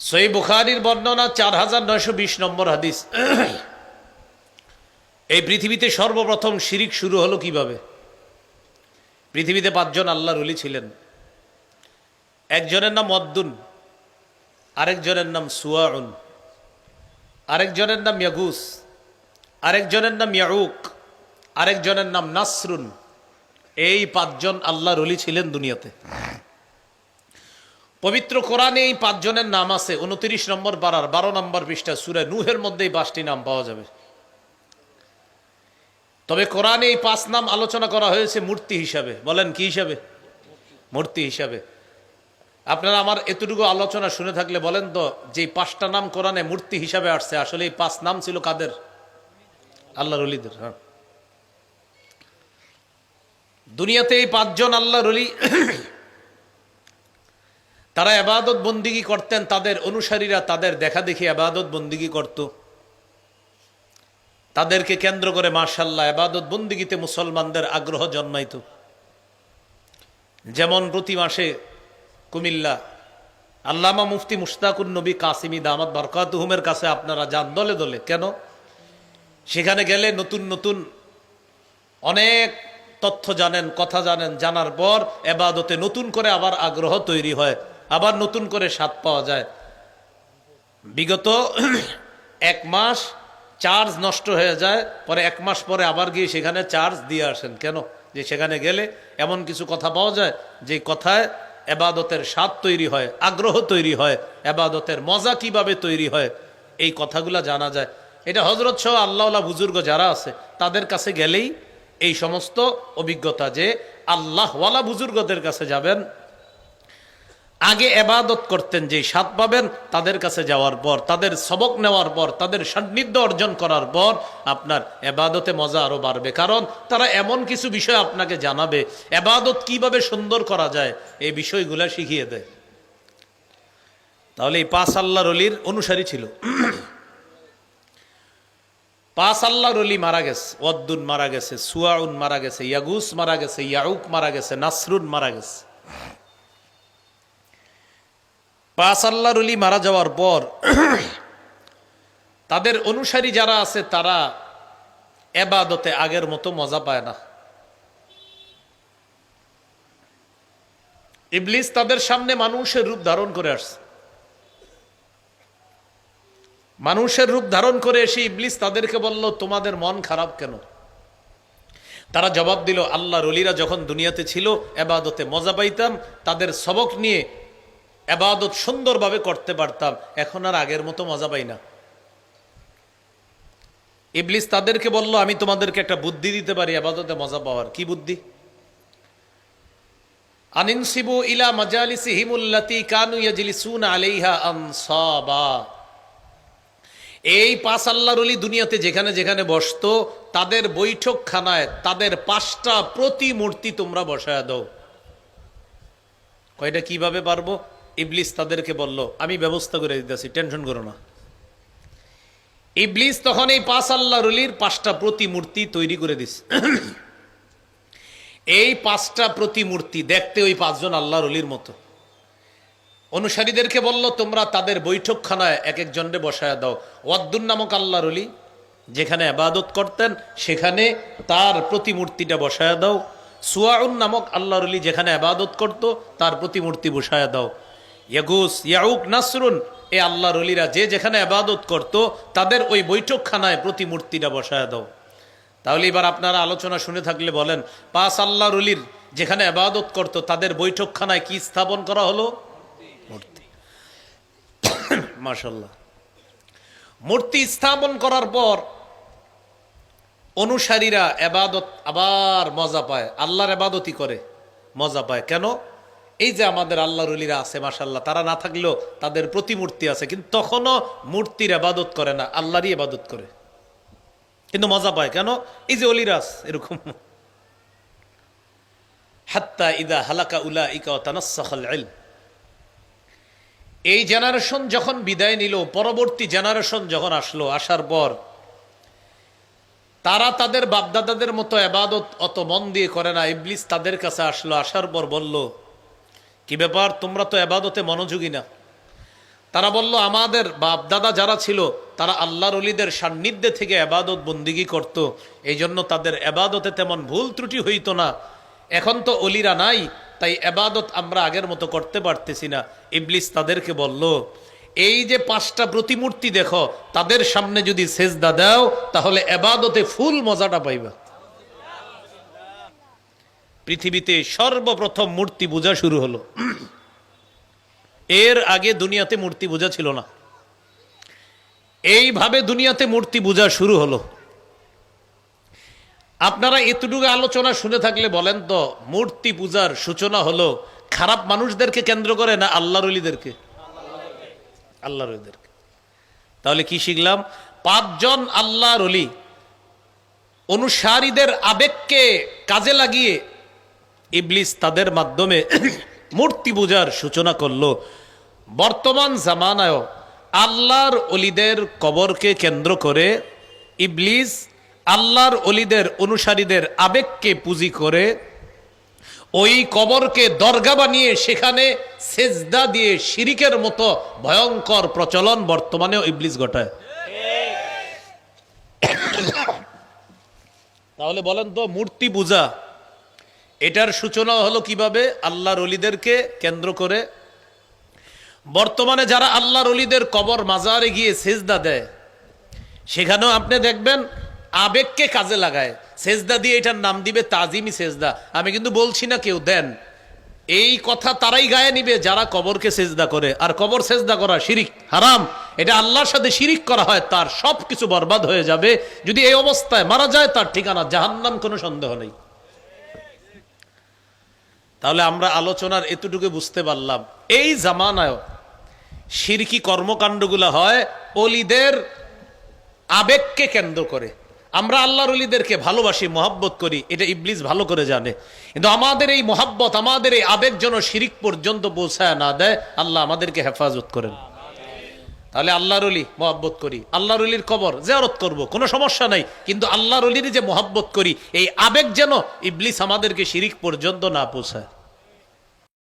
সহিহ বুখারীর বর্ণনা 4920 নম্বর হাদিস। এই পৃথিবীতে সর্বপ্রথম শিরিক শুরু হলো কিভাবে? পৃথিবীতে 5 জন আল্লাহর ওলি ছিলেন। একজনের নাম ওয়াদ্দুন, আরেকজনের নাম সুয়াউন, আরেকজনের নাম ইয়াগুস, আরেকজনের নাম ইয়াউক, আরেকজনের নাম নাসরুন। এই 5 জন আল্লাহর ওলি ছিলেন দুনিয়াতে। পবিত্র কোরআনে এই 5 জনের নাম আছে 29 নম্বর পারার 12 নম্বর পৃষ্ঠা সূরা নূহের মধ্যেই 5টি নাম পাওয়া যাবে। তবে কোরআনে এই 5 নাম আলোচনা করা হয়েছে মূর্তি হিসাবে। বলেন কি হিসাবে? মূর্তি হিসাবে। আপনারা আমার এতটুকু আলোচনা শুনে থাকলে বলেন তো, যে 5টা নাম কোরআনে মূর্তি হিসাবে আসছে, আসলে এই 5 নাম ছিল কাদের? আল্লাহর ওলিদের। হ্যাঁ, দুনিয়াতে এই 5 জন আল্লাহর ওলি তারা ইবাদত বন্দিগি করতেন। তাদের অনুসারীরা তাদের দেখা দেখি ইবাদত বন্দিগি করত। তাদেরকে কেন্দ্র করে মাশাআল্লাহ ইবাদত বন্দিগিতে মুসলমানদের আগ্রহ জন্মাইত। যেমন প্রতি মাসে কুমিল্লা আল্লামা মুফতি মুশতাকুন নবী কাসিমি দামাত বারকাতুহুমের কাছে আপনারা যান দলে দলে। কেন? সেখানে গেলে নতুন নতুন অনেক তথ্য জানেন, কথা জানেন। জানার পর ইবাদতে নতুন করে আবার আগ্রহ তৈরি হয়, আবার নতুন করে স্বাদ পাওয়া যায়। বিগত 1 মাস চার্জ নষ্ট হয়ে যায়, পরে 1 মাস পরে আবার গিয়ে সেখানে চার্জ দিয়ে আসেন। কেন? যে সেখানে গেলে এমন কিছু কথা পাওয়া যায় যে কথায় ইবাদতের স্বাদ তৈরি হয়, আগ্রহ তৈরি হয়, ইবাদতের মজা কিভাবে তৈরি হয় এই কথাগুলো জানা যায়। এটা হযরত সহ আল্লাহওয়ালা বুজুর্গ যারা আছে তাদের কাছে গেলেই এই সমস্ত অভিজ্ঞতা, যে আল্লাহওয়ালা বুজুর্গদের কাছে যাবেন, আগে ইবাদত করতেন, যে স্বাদ পাবেন তাদের কাছে যাওয়ার পর, তাদের সবক নেওয়ার পর, তাদের সান্নিধ্য অর্জন করার পর আপনার ইবাদতে মজা আরো বাড়বে। কারণ তারা এমন কিছু বিষয় আপনাকে জানাবে, ইবাদত কিভাবে সুন্দর করা যায় এই বিষয়গুলো শিখিয়ে দেয়। তাহলে এই 5 আল্লাহর ওলির অনুসারী ছিল। 5 আল্লাহর ওলি মারা গেছে। ওয়াদ্দুন মারা গেছে, সুয়াউন মারা গেছে, ইয়াগুস মারা গেছে, ইয়াউক মারা গেছে, নাসরুন মারা গেছে। 5 আল্লাহর ওলি মারা যাওয়ার পর তাদের অনুসারী যারা আছে তারা ইবাদতে আগের মতো মজা পায় না। ইবলিস তাদের সামনে মানুষের রূপ ধারণ করে আসছে। মানুষের রূপ ধারণ করে এসে ইবলিস তাদেরকে বলল, তোমাদের মন খারাপ কেন? তারা জবাব দিল, আল্লাহর ওলিরা যখন দুনিয়াতে ছিল ইবাদতে মজা পাইতাম, তাদের সবক নিয়ে ইবাদত সুন্দরভাবে করতে পারতাম, এখন আর আগের মতো মজা পাই না। ইবলিস তাদেরকে বলল, আমি তোমাদেরকে একটা বুদ্ধি দিতে পারি ইবাদতে মজা পাওয়ার। কি বুদ্ধি? আনিনসিবু ইলা মাজালিসিহিমুল্লাতী কানু ইয়াজলিসুনা আলাইহা আনসাবা। এই 5 আল্লাহর ওলি দুনিয়াতে যেখানে যেখানে বসতো, তাদের বৈঠকখানায় তাদের 5টা প্রতিমূর্তি তোমরা বসায়া দাও। কয়টা? কিভাবে পারবো? ইবলিস তাদেরকে বলল, আমি ব্যবস্থা করে দিতেছি, টেনশন করো না। ইবলিস তখন এই 5 আল্লাহর ওলির 5টা প্রতিমূর্তি তৈরি করে দিছে। এই 5টা প্রতিমূর্তি দেখতে ওই 5 জন আল্লাহর ওলির মতো। অনুসারীদেরকে বলল, তোমরা তাদের বৈঠকখানায় এক একজনকে বসায়া দাও। ওয়াদ্দুন নামক আল্লাহর ওলি যেখানে ইবাদত করতেন সেখানে তার প্রতিমূর্তিটা বসায়া দাও। সুয়াউন নামক আল্লাহর ওলি যেখানে ইবাদত করত তার প্রতিমূর্তি বসায়া দাও। ইয়াগুস, ইয়াউক, নাসরুন এই আল্লাহর ওলিরা যে যেখানে ইবাদত করত তাদের ওই বৈঠকখানায় প্রতিমূর্তিটা বসায়া দাও। তাহলে এবার আপনারা আলোচনা শুনে থাকলে বলেন, 5 আল্লাহর ওলির যেখানে ইবাদত করত তাদের বৈঠকখানায় কি স্থাপন করা হলো? মূর্তি। মাশাআল্লাহ। মূর্তি স্থাপন করার পর অনুসারীরা ইবাদত আবার মজা পায়, আল্লাহর ইবাদতই করে মজা পায়। কেন? এই যে আমাদের আল্লাহর ওলিরা আছে মাশাআল্লাহ, তারা না থাকলেও তাদের প্রতিমূর্তি আছে, কিন্তু তখনও মূর্তির ইবাদত করে না, আল্লাহরই ইবাদত করে, কিন্তু মজা পায়। কেন? এই যে ওলিরা আছে এরকম। হাত্তা ইদা হালাকা উলাইকা ওয়া তানাসসাখাল ইলম। এই জেনারেশন যখন বিদায় নিল, পরবর্তী জেনারেশন যখন আসলো, আসার পর তারা তাদের বাপদাদাদের মতো ইবাদত অত মন দিয়ে করে না। ইবলিস তাদের কাছে আসলো, আসার পর বলল, কি ব্যাপার, তোমরা তো ইবাদতে মনোযোগী না, তারা বলল আমাদের বাপ দাদা যারা ছিল তারা আল্লাহর ওলিদের সান্নিধ্যে থেকে ইবাদত বন্দিগি করত, এই জন্য তাদের ইবাদতে তেমন ভুল ত্রুটি হইতো না। এখন তো ওলিরা নাই, তাই ইবাদত আমরা আগের মতো করতে পারতেছি না। ইবলিস তাদেরকে বলল, এই যে 5টা প্রতিমূর্তি দেখো, তাদের সামনে যদি সেজদা দাও তাহলে ইবাদতে ফুল মজাটা পাইবা। পৃথিবীতে সর্বপ্রথম মূর্তি পূজা শুরু হলো। এর আগে দুনিয়াতে মূর্তি পূজা ছিল না। এইভাবে দুনিয়াতে মূর্তি পূজা শুরু হলো। আপনারা এতটুকু আলোচনা শুনে থাকলে বলেন তো, মূর্তি পূজার সূচনা হলো খারাপ মানুষদেরকে কেন্দ্র করে না আল্লাহর ওলিদেরকে? আল্লাহর ওলিদেরকে। তাহলে কি শিখলাম? 5 জন আল্লাহর ওলি অনুসারীদের আবেগকে কাজে লাগিয়ে ইবলিস তাদের মাধ্যমে মূর্তি পূজার সূচনা করলো। বর্তমান জামানায়ও আল্লাহর ওলিদের কবরকে কেন্দ্র করে ইবলিস আল্লাহর ওলিদের অনুসারীদের আবেগকে পুঁজি করে ওই কবরকে দরগা বানিয়ে সেখানে সেজদা দিয়ে শিরিকের মতো ভয়ঙ্কর প্রচলন বর্তমানেও ইবলিস ঘটায়। তাহলে বলেন তো, মূর্তি পূজা এটার সূচনা হলো কিভাবে? আল্লাহর ওলিদেরকে কেন্দ্র করে। বর্তমানে যারা আল্লাহর ওলিদের কবর মাজারে গিয়ে সেজদা দেয়, সেখানেও আপনি দেখবেন আবেগকে কাজে লাগায় সেজদা দিয়ে এটার নাম দিবে তাজিমি সেজদা। আমি কিন্তু বলছি না কেউ দেন, এই কথা তারাই গায়ে নিবে যারা কবরকে সেজদা করে। আর কবর সেজদা করা শিরিক, হারাম। এটা আল্লাহর সাথে শিরিক করা হয়, তার সব কিছু বরবাদ হয়ে যাবে। যদি এই অবস্থায় মারা যায়, তার ঠিকানা জাহান্নাম, কোনো সন্দেহ নেই। তাহলে আমরা আলোচনার এতটুকু বুঝতে পারলাম, এই জামানায় শিরকি কর্মকাণ্ডগুলো হয় ওলিদের আবেগকে কেন্দ্র করে। আমরা আল্লাহর ওলিদেরকে ভালোবাসি, মহব্বত করি, এটা ইবলিস ভালো করে জানে। কিন্তু আমাদের এই মহব্বত, আমাদের এই আবেগ যেন শিরিক পর্যন্ত পৌঁছায় না দেয়, আল্লাহ আমাদেরকে হেফাজত করেন। তাহলে আল্লাহর ওলি মহব্বত করি, আল্লাহর ওলির কবর জিয়ারত করব, কোনো সমস্যা নাই। কিন্তু আল্লাহর ওলির যে মহব্বত করি, এই আবেগ যেন ইবলিস আমাদেরকে শিরিক পর্যন্ত না পৌঁছায়।